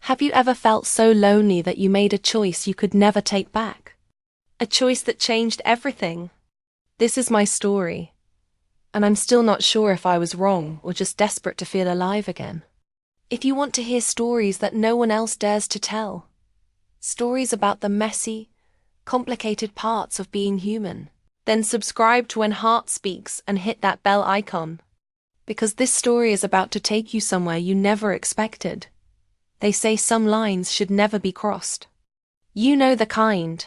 Have you ever felt so lonely that you made a choice you could never take back? A choice that changed everything? This is my story, and I'm still not sure if I was wrong or just desperate to feel alive again. If you want to hear stories that no one else dares to tell, stories about the messy, complicated parts of being human, then subscribe to When Heart Speaks and hit that bell icon. Because this story is about to take you somewhere you never expected. They say some lines should never be crossed. You know the kind.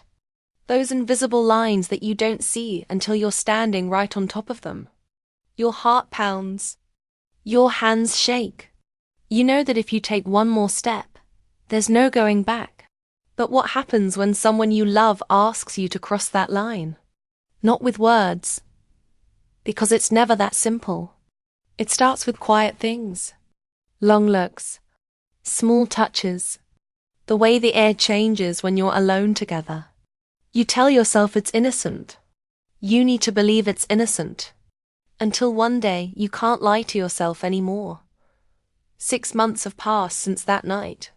Those invisible lines that you don't see until you're standing right on top of them. Your heart pounds. Your hands shake. You know that if you take one more step, there's no going back. But what happens when someone you love asks you to cross that line? Not with words. Because it's never that simple. It starts with quiet things. Long looks. Small touches. The way the air changes when you're alone together. You tell yourself it's innocent. You need to believe it's innocent. Until one day you can't lie to yourself anymore. 6 months have passed since that night.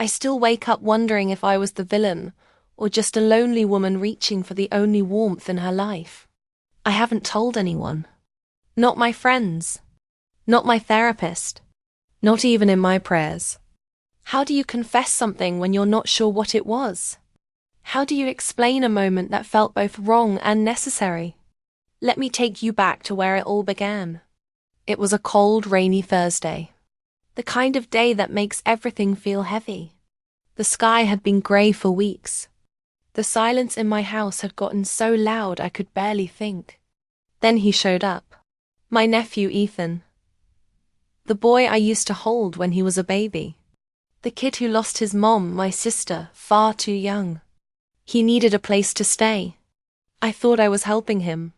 I still wake up wondering if I was the villain or just a lonely woman reaching for the only warmth in her life. I haven't told anyone. Not my friends. Not my therapist. Not even in my prayers. How do you confess something when you're not sure what it was? How do you explain a moment that felt both wrong and necessary? Let me take you back to where it all began. It was a cold, rainy Thursday. The kind of day that makes everything feel heavy. The sky had been grey for weeks. The silence in my house had gotten so loud I could barely think. Then he showed up. My nephew Ethan. The boy I used to hold when he was a baby. The kid who lost his mom, my sister, far too young. He needed a place to stay. I thought I was helping him.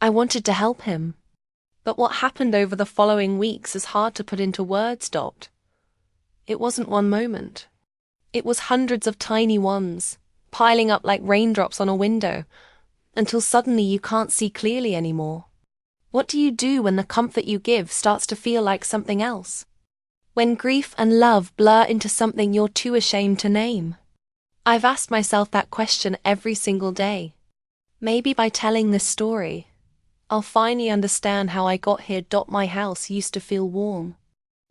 I wanted to help him. But what happened over the following weeks is hard to put into words, Dot. It wasn't one moment. It was hundreds of tiny ones, piling up like raindrops on a window, until suddenly you can't see clearly anymore. What do you do when the comfort you give starts to feel like something else? When grief and love blur into something you're too ashamed to name? I've asked myself that question every single day. Maybe by telling this story, I'll finally understand how I got here. My house used to feel warm.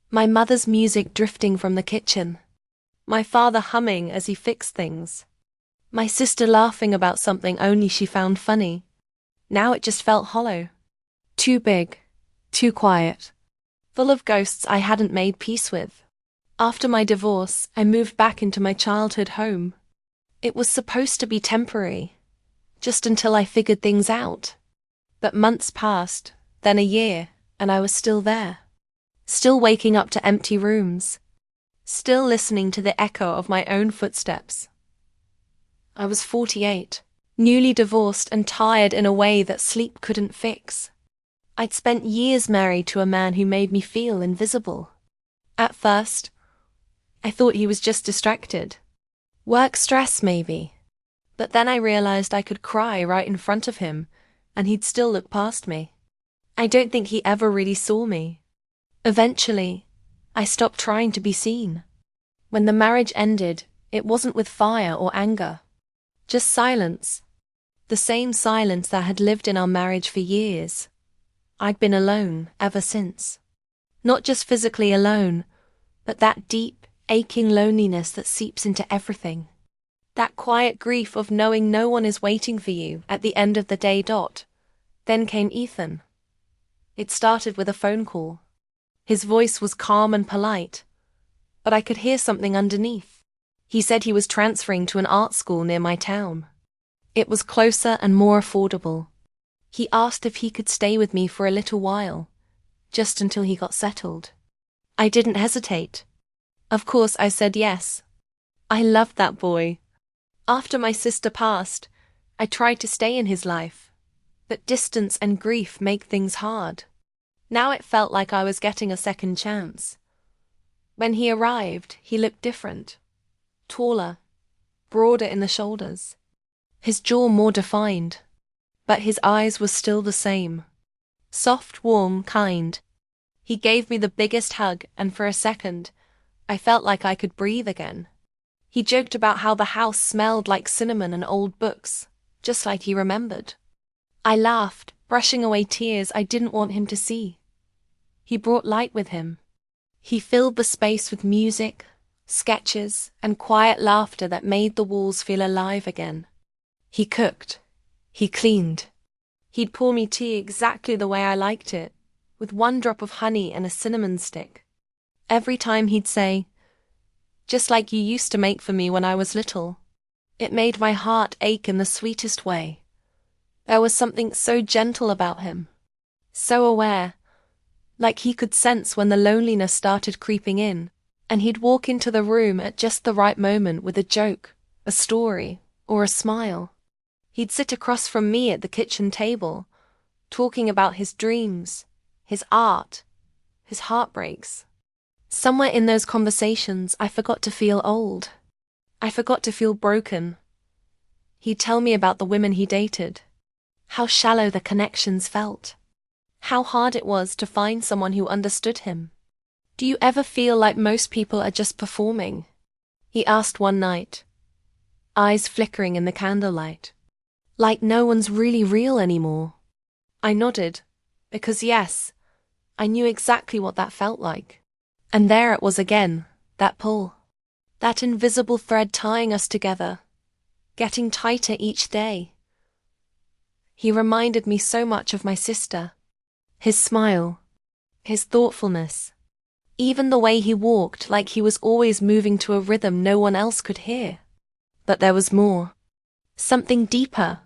My mother's music drifting from the kitchen. My father humming as he fixed things. My sister laughing about something only she found funny. Now it just felt hollow. Too big. Too quiet. Full of ghosts I hadn't made peace with. After my divorce, I moved back into my childhood home. It was supposed to be temporary, just until I figured things out. But months passed, then a year, and I was still there. Still waking up to empty rooms. Still listening to the echo of my own footsteps. I was 48, newly divorced and tired in a way that sleep couldn't fix. I'd spent years married to a man who made me feel invisible. At first, I thought he was just distracted. Work stress, maybe. But then I realized I could cry right in front of him, and he'd still look past me. I don't think he ever really saw me. Eventually, I stopped trying to be seen. When the marriage ended, it wasn't with fire or anger. Just silence. The same silence that had lived in our marriage for years. I'd been alone ever since. Not just physically alone, but that deep, aching loneliness that seeps into everything. That quiet grief of knowing no one is waiting for you at the end of the day. Then came Ethan. It started with a phone call. His voice was calm and polite, but I could hear something underneath. He said he was transferring to an art school near my town. It was closer and more affordable. He asked if he could stay with me for a little while, just until he got settled. I didn't hesitate. Of course I said yes. I loved that boy. After my sister passed, I tried to stay in his life, but distance and grief make things hard. Now it felt like I was getting a second chance. When he arrived, he looked different. Taller, broader in the shoulders. His jaw more defined. But his eyes were still the same. Soft, warm, kind. He gave me the biggest hug, and for a second, I felt like I could breathe again. He joked about how the house smelled like cinnamon and old books, just like he remembered. I laughed, brushing away tears I didn't want him to see. He brought light with him. He filled the space with music, sketches, and quiet laughter that made the walls feel alive again. He cooked. He cleaned. He'd pour me tea exactly the way I liked it, with 1 drop of honey and a cinnamon stick. Every time he'd say, "Just like you used to make for me when I was little," it made my heart ache in the sweetest way. There was something so gentle about him, so aware, like he could sense when the loneliness started creeping in, and he'd walk into the room at just the right moment with a joke, a story, or a smile. He'd sit across from me at the kitchen table, talking about his dreams, his art, his heartbreaks. Somewhere in those conversations, I forgot to feel old. I forgot to feel broken. He'd tell me about the women he dated, how shallow the connections felt, how hard it was to find someone who understood him. "Do you ever feel like most people are just performing?" he asked one night, eyes flickering in the candlelight. "Like no one's really real anymore?" I nodded, because yes, I knew exactly what that felt like. And there it was again, that pull. That invisible thread tying us together, getting tighter each day. He reminded me so much of my sister. His smile, his thoughtfulness, even the way he walked like he was always moving to a rhythm no one else could hear. But there was more. Something deeper.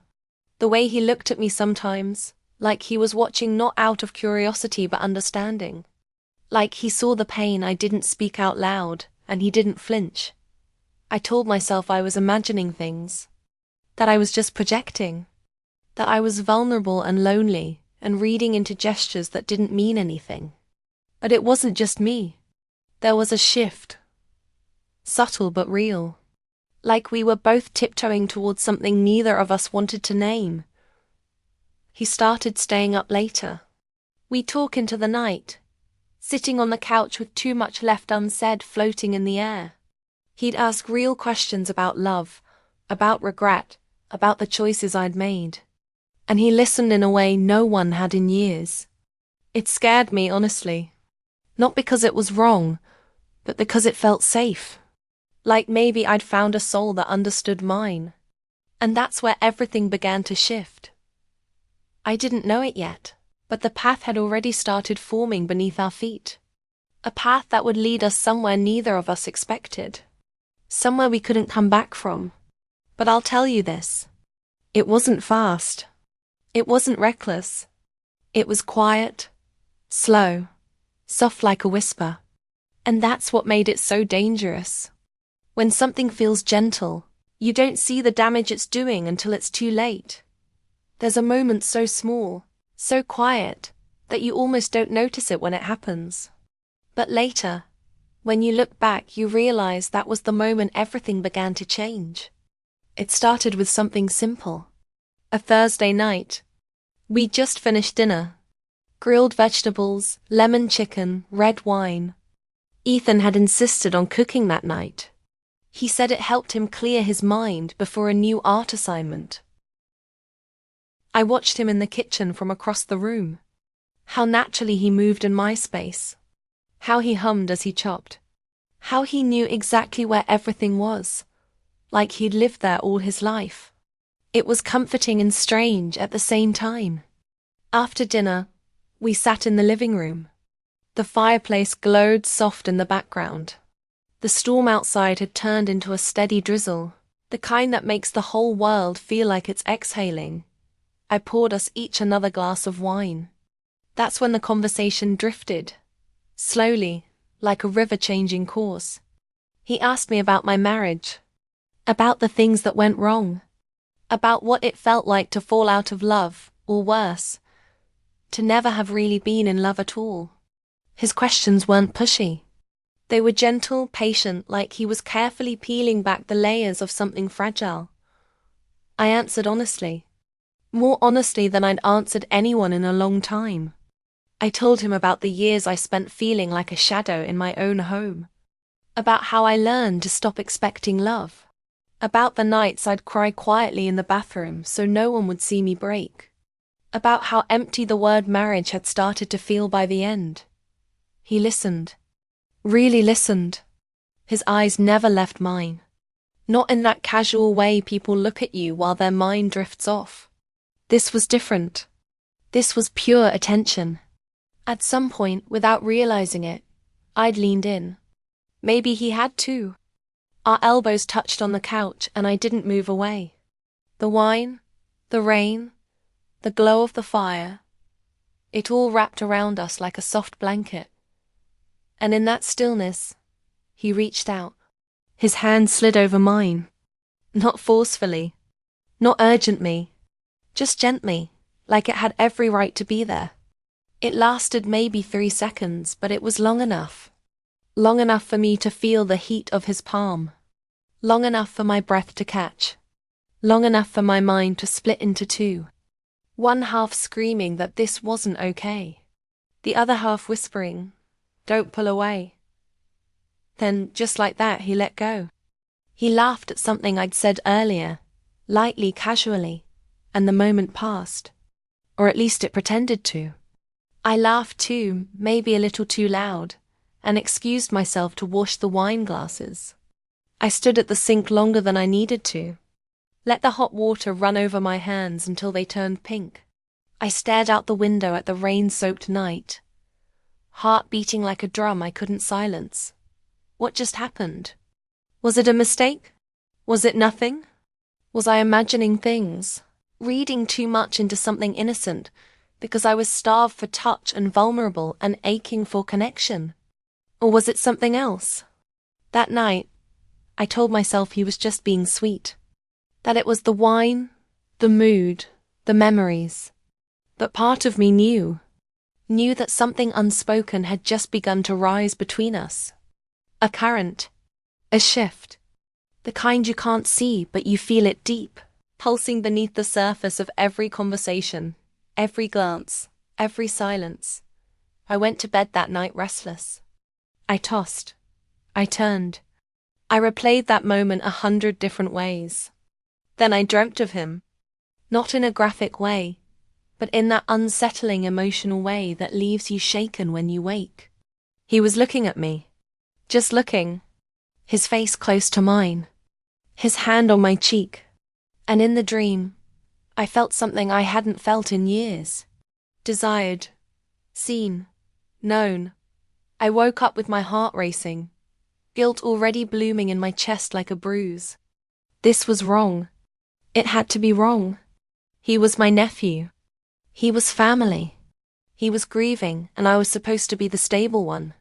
The way he looked at me sometimes, like he was watching not out of curiosity but understanding. Like he saw the pain I didn't speak out loud, and he didn't flinch. I told myself I was imagining things, that I was just projecting, that I was vulnerable and lonely and reading into gestures that didn't mean anything. But it wasn't just me. There was a shift. Subtle but real. Like we were both tiptoeing towards something neither of us wanted to name. He started staying up later. We'd talk into the night, sitting on the couch with too much left unsaid floating in the air. He'd ask real questions about love, about regret, about the choices I'd made. And he listened in a way no one had in years. It scared me, honestly. Not because it was wrong, but because it felt safe. Like maybe I'd found a soul that understood mine. And that's where everything began to shift. I didn't know it yet, but the path had already started forming beneath our feet. A path that would lead us somewhere neither of us expected. Somewhere we couldn't come back from. But I'll tell you this. It wasn't fast. It wasn't reckless. It was quiet, slow, soft like a whisper. And that's what made it so dangerous. When something feels gentle, you don't see the damage it's doing until it's too late. There's a moment so small, so quiet, that you almost don't notice it when it happens. But later, when you look back, you realize that was the moment everything began to change. It started with something simple. A Thursday night. We'd just finished dinner. Grilled vegetables, lemon chicken, red wine. Ethan had insisted on cooking that night. He said it helped him clear his mind before a new art assignment. I watched him in the kitchen from across the room. How naturally he moved in my space. How he hummed as he chopped. How he knew exactly where everything was, like he'd lived there all his life. It was comforting and strange at the same time. After dinner, we sat in the living room. The fireplace glowed soft in the background. The storm outside had turned into a steady drizzle, the kind that makes the whole world feel like it's exhaling. I poured us each another glass of wine. That's when the conversation drifted. Slowly, like a river changing course. He asked me about my marriage. About the things that went wrong. About what it felt like to fall out of love, or worse, to never have really been in love at all. His questions weren't pushy. They were gentle, patient, like he was carefully peeling back the layers of something fragile. I answered honestly. More honestly than I'd answered anyone in a long time. I told him about the years I spent feeling like a shadow in my own home. About how I learned to stop expecting love. About the nights I'd cry quietly in the bathroom so no one would see me break. About how empty the word marriage had started to feel by the end. He listened. Really listened. His eyes never left mine. Not in that casual way people look at you while their mind drifts off. This was different. This was pure attention. At some point, without realizing it, I'd leaned in. Maybe he had too. Our elbows touched on the couch and I didn't move away. The wine, the rain, the glow of the fire, it all wrapped around us like a soft blanket. And in that stillness, he reached out. His hand slid over mine. Not forcefully, not urgently, just gently, like it had every right to be there. It lasted maybe 3 seconds, but it was long enough. Long enough for me to feel the heat of his palm. Long enough for my breath to catch. Long enough for my mind to split into two. One half screaming that this wasn't okay. The other half whispering, "Don't pull away." Then, just like that, he let go. He laughed at something I'd said earlier, lightly, casually, and the moment passed. Or at least it pretended to. I laughed too, maybe a little too loud, and excused myself to wash the wine glasses. I stood at the sink longer than I needed to. Let the hot water run over my hands until they turned pink. I stared out the window at the rain-soaked night. Heart beating like a drum I couldn't silence. What just happened? Was it a mistake? Was it nothing? Was I imagining things? Reading too much into something innocent because I was starved for touch and vulnerable and aching for connection? Or was it something else? That night, I told myself he was just being sweet. That it was the wine, the mood, the memories. But part of me knew that something unspoken had just begun to rise between us. A current, a shift, the kind you can't see but you feel it deep, pulsing beneath the surface of every conversation, every glance, every silence. I went to bed that night restless. I tossed. I turned. I replayed that moment 100 different ways. Then I dreamt of him. Not in a graphic way, but in that unsettling emotional way that leaves you shaken when you wake. He was looking at me. Just looking. His face close to mine. His hand on my cheek. And in the dream, I felt something I hadn't felt in years. Desired. Seen. Known. I woke up with my heart racing. Guilt already blooming in my chest like a bruise. This was wrong. It had to be wrong. He was my nephew. He was family. He was grieving, and I was supposed to be the stable one.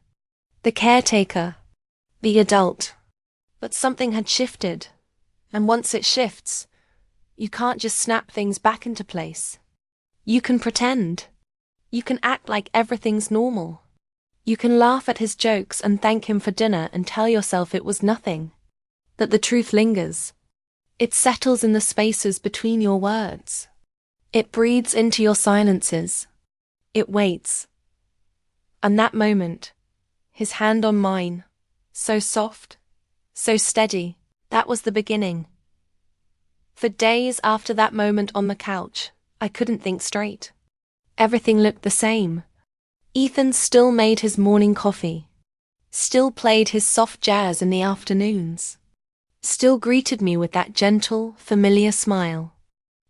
The caretaker. The adult. But something had shifted. And once it shifts, you can't just snap things back into place. You can pretend. You can act like everything's normal. You can laugh at his jokes and thank him for dinner and tell yourself it was nothing. That the truth lingers. It settles in the spaces between your words. It breathes into your silences. It waits. And that moment, his hand on mine, so soft, so steady, that was the beginning. For days after that moment on the couch, I couldn't think straight. Everything looked the same. Ethan still made his morning coffee, still played his soft jazz in the afternoons, still greeted me with that gentle, familiar smile.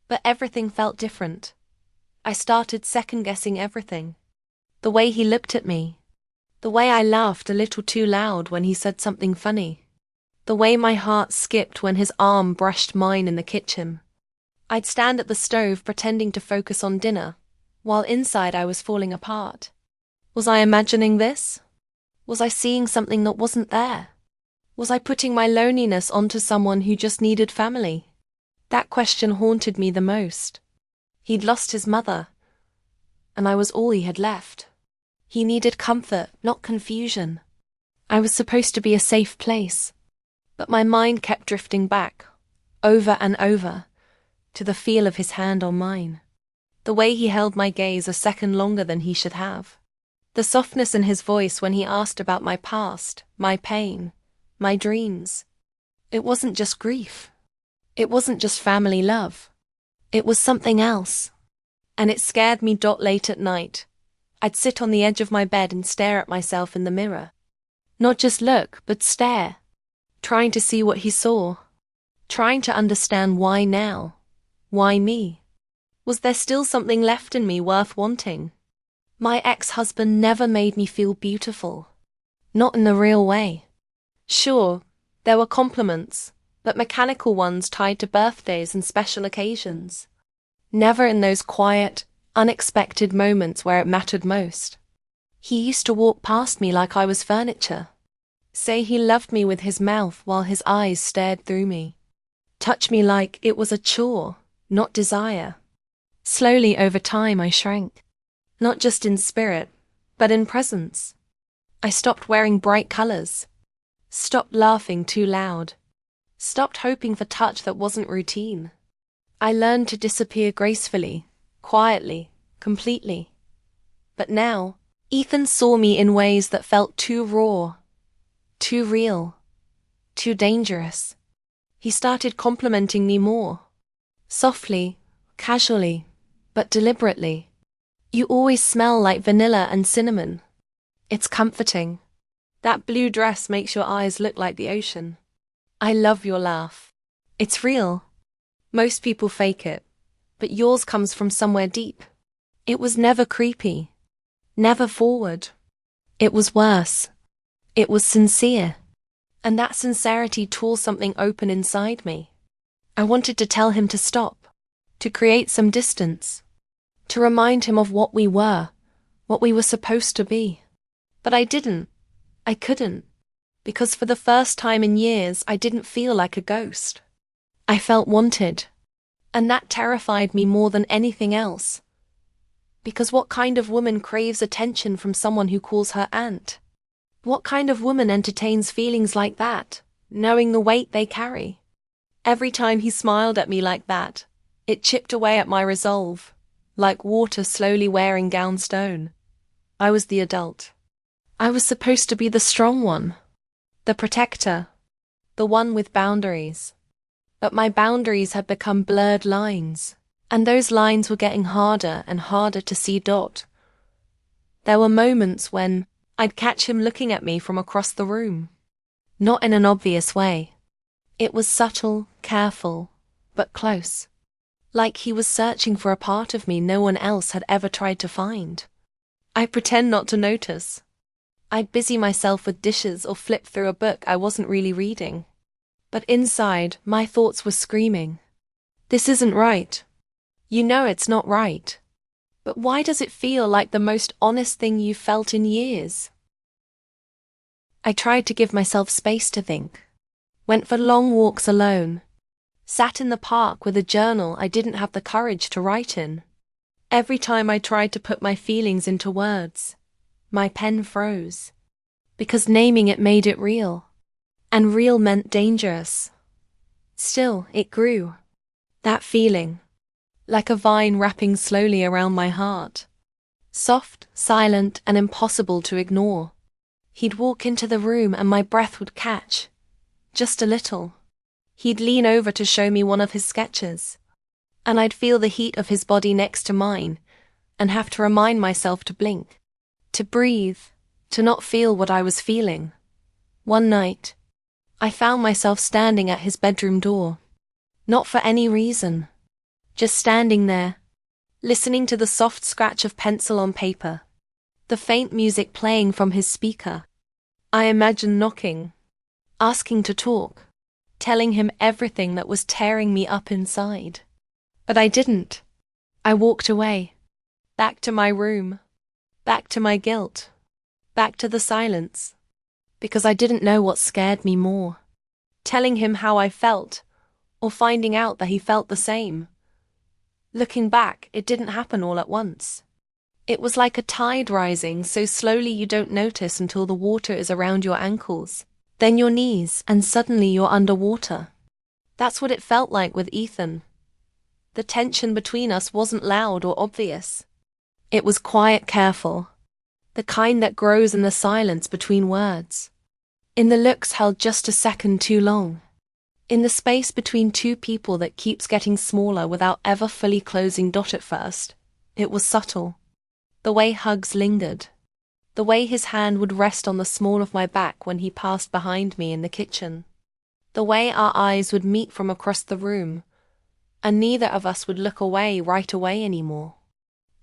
But everything felt different. I started second-guessing everything. The way he looked at me. The way I laughed a little too loud when he said something funny. The way my heart skipped when his arm brushed mine in the kitchen. I'd stand at the stove pretending to focus on dinner, while inside I was falling apart. Was I imagining this? Was I seeing something that wasn't there? Was I putting my loneliness onto someone who just needed family? That question haunted me the most. He'd lost his mother, and I was all he had left. He needed comfort, not confusion. I was supposed to be a safe place, but my mind kept drifting back, over and over, to the feel of his hand on mine. The way he held my gaze a second longer than he should have. The softness in his voice when he asked about my past, my pain, my dreams. It wasn't just grief. It wasn't just family love. It was something else. And it scared me. Late at night, I'd sit on the edge of my bed and stare at myself in the mirror. Not just look, but stare. Trying to see what he saw. Trying to understand why now. Why me? Was there still something left in me worth wanting? My ex-husband never made me feel beautiful. Not in the real way. Sure, there were compliments, but mechanical ones tied to birthdays and special occasions. Never in those quiet, unexpected moments where it mattered most. He used to walk past me like I was furniture. Say he loved me with his mouth while his eyes stared through me. Touch me like it was a chore, not desire. Slowly over time I shrank. Not just in spirit, but in presence. I stopped wearing bright colors. Stopped laughing too loud. Stopped hoping for touch that wasn't routine. I learned to disappear gracefully, quietly, completely. But now, Ethan saw me in ways that felt too raw, too real, too dangerous. He started complimenting me more. Softly, casually, but deliberately. You always smell like vanilla and cinnamon. It's comforting. That blue dress makes your eyes look like the ocean. I love your laugh. It's real. Most people fake it, but yours comes from somewhere deep. It was never creepy. Never forward. It was worse. It was sincere. And that sincerity tore something open inside me. I wanted to tell him to stop, to create some distance, to remind him of what we were supposed to be. But I didn't. I couldn't. Because for the first time in years, I didn't feel like a ghost. I felt wanted. And that terrified me more than anything else. Because what kind of woman craves attention from someone who calls her aunt? What kind of woman entertains feelings like that, knowing the weight they carry? Every time he smiled at me like that, it chipped away at my resolve, like water slowly wearing down stone. I was the adult. I was supposed to be the strong one, the protector, the one with boundaries. But my boundaries had become blurred lines, and those lines were getting harder and harder to see. There were moments when I'd catch him looking at me from across the room. Not in an obvious way. It was subtle, careful, but close. Like he was searching for a part of me no one else had ever tried to find. I'd pretend not to notice. I'd busy myself with dishes or flip through a book I wasn't really reading. But inside, my thoughts were screaming. This isn't right. You know it's not right. But why does it feel like the most honest thing you've felt in years? I tried to give myself space to think. Went for long walks alone. Sat in the park with a journal I didn't have the courage to write in. Every time I tried to put my feelings into words, my pen froze. Because naming it made it real. And real meant dangerous. Still, it grew. That feeling. Like a vine wrapping slowly around my heart. Soft, silent, and impossible to ignore. He'd walk into the room and my breath would catch. Just a little. He'd lean over to show me one of his sketches. And I'd feel the heat of his body next to mine, and have to remind myself to blink. To breathe, to not feel what I was feeling. One night, I found myself standing at his bedroom door. Not for any reason. Just standing there, listening to the soft scratch of pencil on paper, the faint music playing from his speaker. I imagined knocking, asking to talk, telling him everything that was tearing me up inside. But I didn't. I walked away, back to my room, back to my guilt, back to the silence, because I didn't know what scared me more. Telling him how I felt, or finding out that he felt the same. Looking back, it didn't happen all at once. It was like a tide rising so slowly you don't notice until the water is around your ankles, then your knees, and suddenly you're underwater. That's what it felt like with Ethan. The tension between us wasn't loud or obvious. It was quiet, careful. The kind that grows in the silence between words. in the looks held just a second too long, in the space between two people that keeps getting smaller without ever fully closing. At first, it was subtle. The way hugs lingered. The way his hand would rest on the small of my back when he passed behind me in the kitchen. The way our eyes would meet from across the room, and neither of us would look away right away anymore.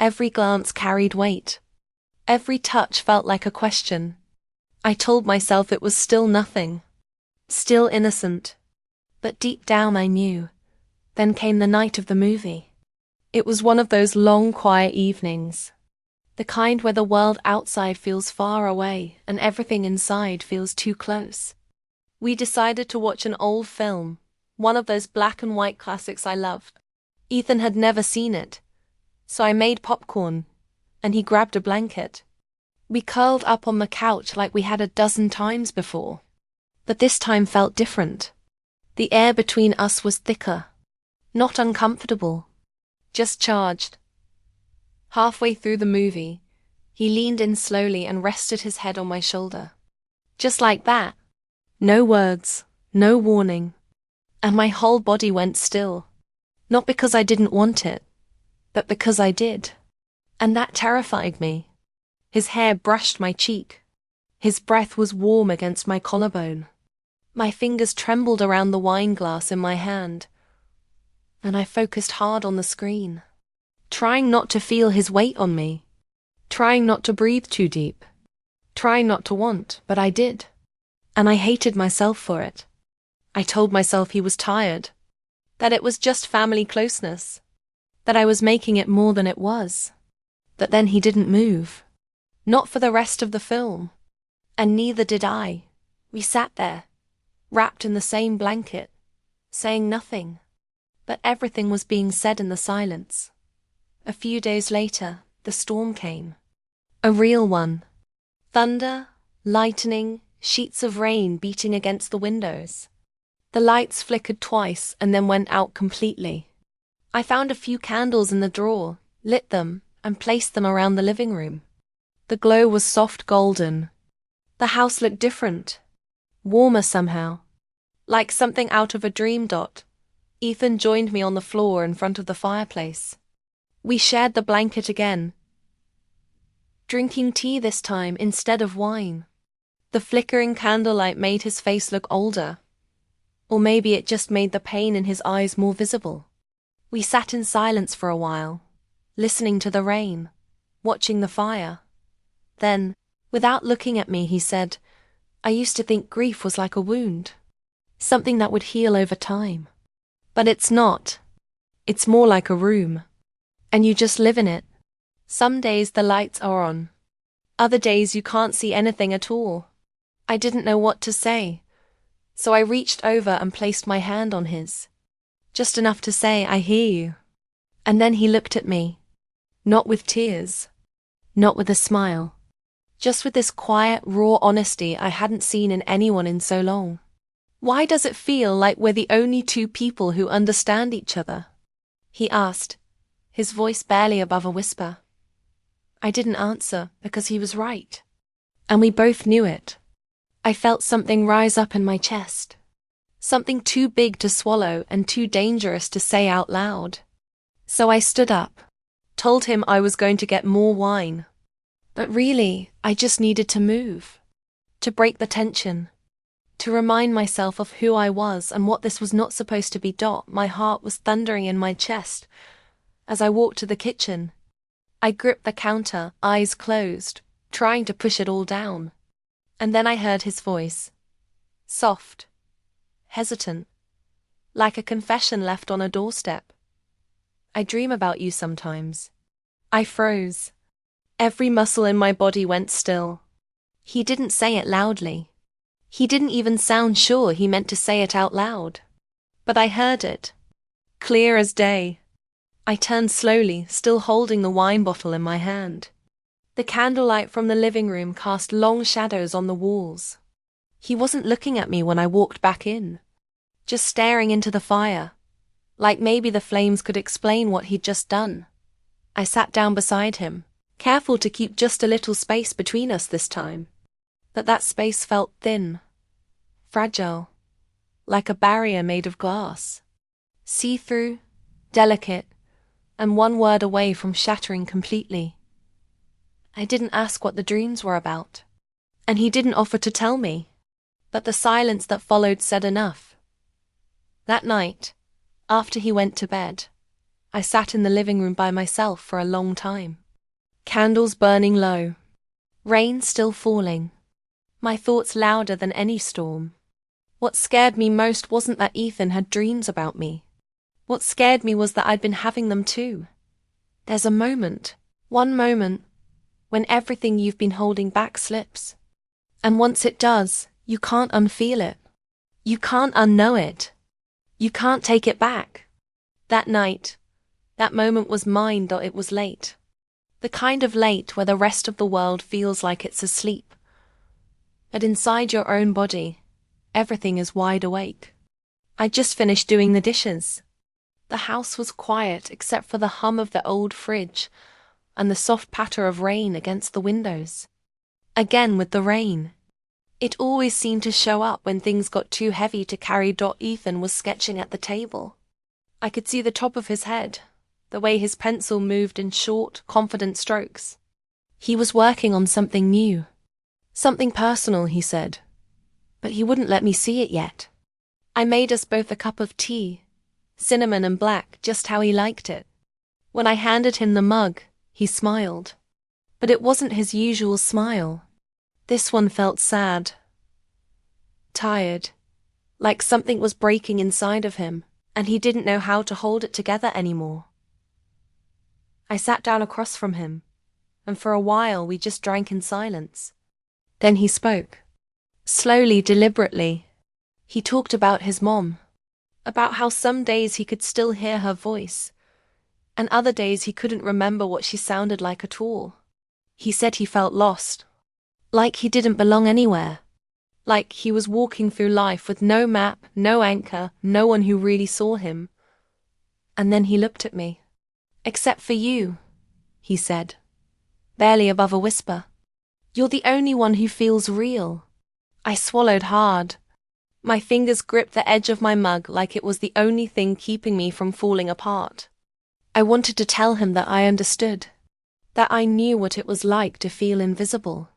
Every glance carried weight. Every touch felt like a question. I told myself it was still nothing. Still innocent. But deep down I knew. Then came the night of the movie. It was one of those long, quiet evenings. The kind where the world outside feels far away and everything inside feels too close. We decided to watch an old film, one of those black and white classics I loved. Ethan had never seen it, so I made popcorn, and he grabbed a blanket. We curled up on the couch like we had a dozen times before. But this time felt different. The air between us was thicker. Not uncomfortable. Just charged. Halfway through the movie, he leaned in slowly and rested his head on my shoulder. Just like that. No words, no warning. And my whole body went still. Not because I didn't want it, but because I did. And that terrified me. His hair brushed my cheek. His breath was warm against my collarbone. My fingers trembled around the wine glass in my hand. And I focused hard on the screen, trying not to feel his weight on me, trying not to breathe too deep, trying not to want, but I did. And I hated myself for it. I told myself he was tired, that it was just family closeness, that I was making it more than it was. But then he didn't move. Not for the rest of the film. And neither did I. We sat there, wrapped in the same blanket, saying nothing. But everything was being said in the silence. A few days later, the storm came. A real one. Thunder, lightning, sheets of rain beating against the windows. The lights flickered twice and then went out completely. I found a few candles in the drawer, lit them, and placed them around the living room. The glow was soft golden. The house looked different. Warmer somehow. Like something out of a dream. Ethan joined me on the floor in front of the fireplace. We shared the blanket again. Drinking tea this time instead of wine. The flickering candlelight made his face look older. Or maybe it just made the pain in his eyes more visible. We sat in silence for a while, listening to the rain, watching the fire. Then, without looking at me, he said, "I used to think grief was like a wound, something that would heal over time. But it's not. It's more like a room. And you just live in it. Some days the lights are on. Other days you can't see anything at all." I didn't know what to say, so I reached over and placed my hand on his. Just enough to say, "I hear you." And then he looked at me. Not with tears. Not with a smile. Just with this quiet, raw honesty I hadn't seen in anyone in so long. "Why does it feel like we're the only two people who understand each other?" he asked, his voice barely above a whisper. I didn't answer because he was right. And we both knew it. I felt something rise up in my chest. Something too big to swallow and too dangerous to say out loud. So I stood up, told him I was going to get more wine. But really, I just needed to move. To break the tension. To remind myself of who I was and what this was not supposed to be. My heart was thundering in my chest as I walked to the kitchen. I gripped the counter, eyes closed, trying to push it all down. And then I heard his voice. Soft. Hesitant. Like a confession left on a doorstep. "I dream about you sometimes." I froze. Every muscle in my body went still. He didn't say it loudly. He didn't even sound sure he meant to say it out loud. But I heard it. Clear as day. I turned slowly, still holding the wine bottle in my hand. The candlelight from the living room cast long shadows on the walls. He wasn't looking at me when I walked back in. Just staring into the fire. Like maybe the flames could explain what he'd just done. I sat down beside him, careful to keep just a little space between us this time. But that space felt thin, fragile, like a barrier made of glass. See-through, delicate, and one word away from shattering completely. I didn't ask what the dreams were about, and he didn't offer to tell me, but the silence that followed said enough. That night, after he went to bed, I sat in the living room by myself for a long time. Candles burning low, rain still falling, my thoughts louder than any storm. What scared me most wasn't that Ethan had dreams about me. What scared me was that I'd been having them too. There's a moment, one moment, when everything you've been holding back slips. And once it does, you can't unfeel it. You can't unknow it. You can't take it back. That night, that moment was mine, though it was late. The kind of late where the rest of the world feels like it's asleep. But inside your own body, everything is wide awake. I just finished doing the dishes. The house was quiet except for the hum of the old fridge and the soft patter of rain against the windows. Again with the rain. It always seemed to show up when things got too heavy to carry. Ethan was sketching at the table. I could see the top of his head, the way his pencil moved in short, confident strokes. He was working on something new. Something personal, he said. But he wouldn't let me see it yet. I made us both a cup of tea, cinnamon and black, just how he liked it. When I handed him the mug, he smiled. But it wasn't his usual smile. This one felt sad, tired, like something was breaking inside of him, and he didn't know how to hold it together anymore. I sat down across from him, and for a while we just drank in silence. Then he spoke. Slowly, deliberately. He talked about his mom, about how some days he could still hear her voice, and other days he couldn't remember what she sounded like at all. He said he felt lost, like he didn't belong anywhere, like he was walking through life with no map, no anchor, no one who really saw him. And then he looked at me. Except for you, he said, barely above a whisper. You're the only one who feels real. I swallowed hard. My fingers gripped the edge of my mug like it was the only thing keeping me from falling apart. I wanted to tell him that I understood, that I knew what it was like to feel invisible,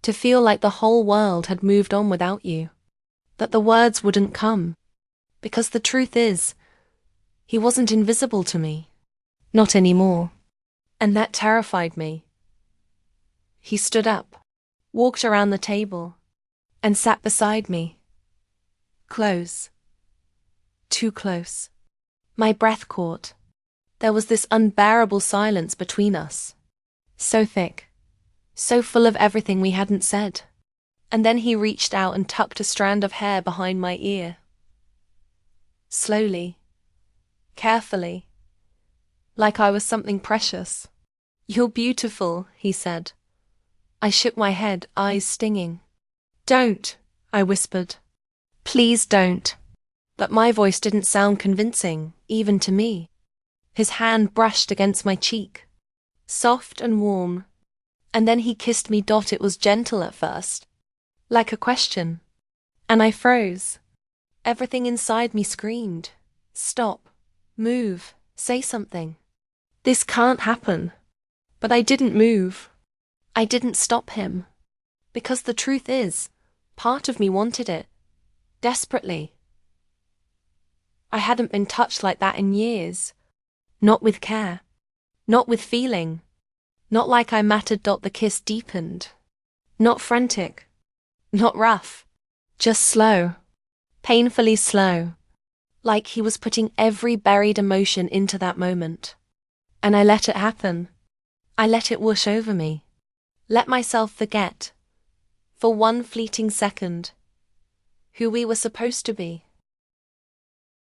to feel like the whole world had moved on without you, that the words wouldn't come, because the truth is, he wasn't invisible to me, not anymore, and that terrified me. He stood up, walked around the table, and sat beside me. Close. Too close. My breath caught. There was this unbearable silence between us. So thick. So full of everything we hadn't said. And then he reached out and tucked a strand of hair behind my ear. Slowly. Carefully. Like I was something precious. You're beautiful, he said. I shook my head, eyes stinging. Don't, I whispered. Please don't. But my voice didn't sound convincing, even to me. His hand brushed against my cheek, soft and warm, and then he kissed me. It was gentle at first, like a question, and I froze. Everything inside me screamed, stop, move, say something. This can't happen. But I didn't move. I didn't stop him, because the truth is, part of me wanted it, desperately. I hadn't been touched like that in years. Not with care. Not with feeling. Not like I mattered. The kiss deepened. Not frantic. Not rough. Just slow. Painfully slow. Like he was putting every buried emotion into that moment. And I let it happen. I let it wash over me. Let myself forget, for one fleeting second, who we were supposed to be.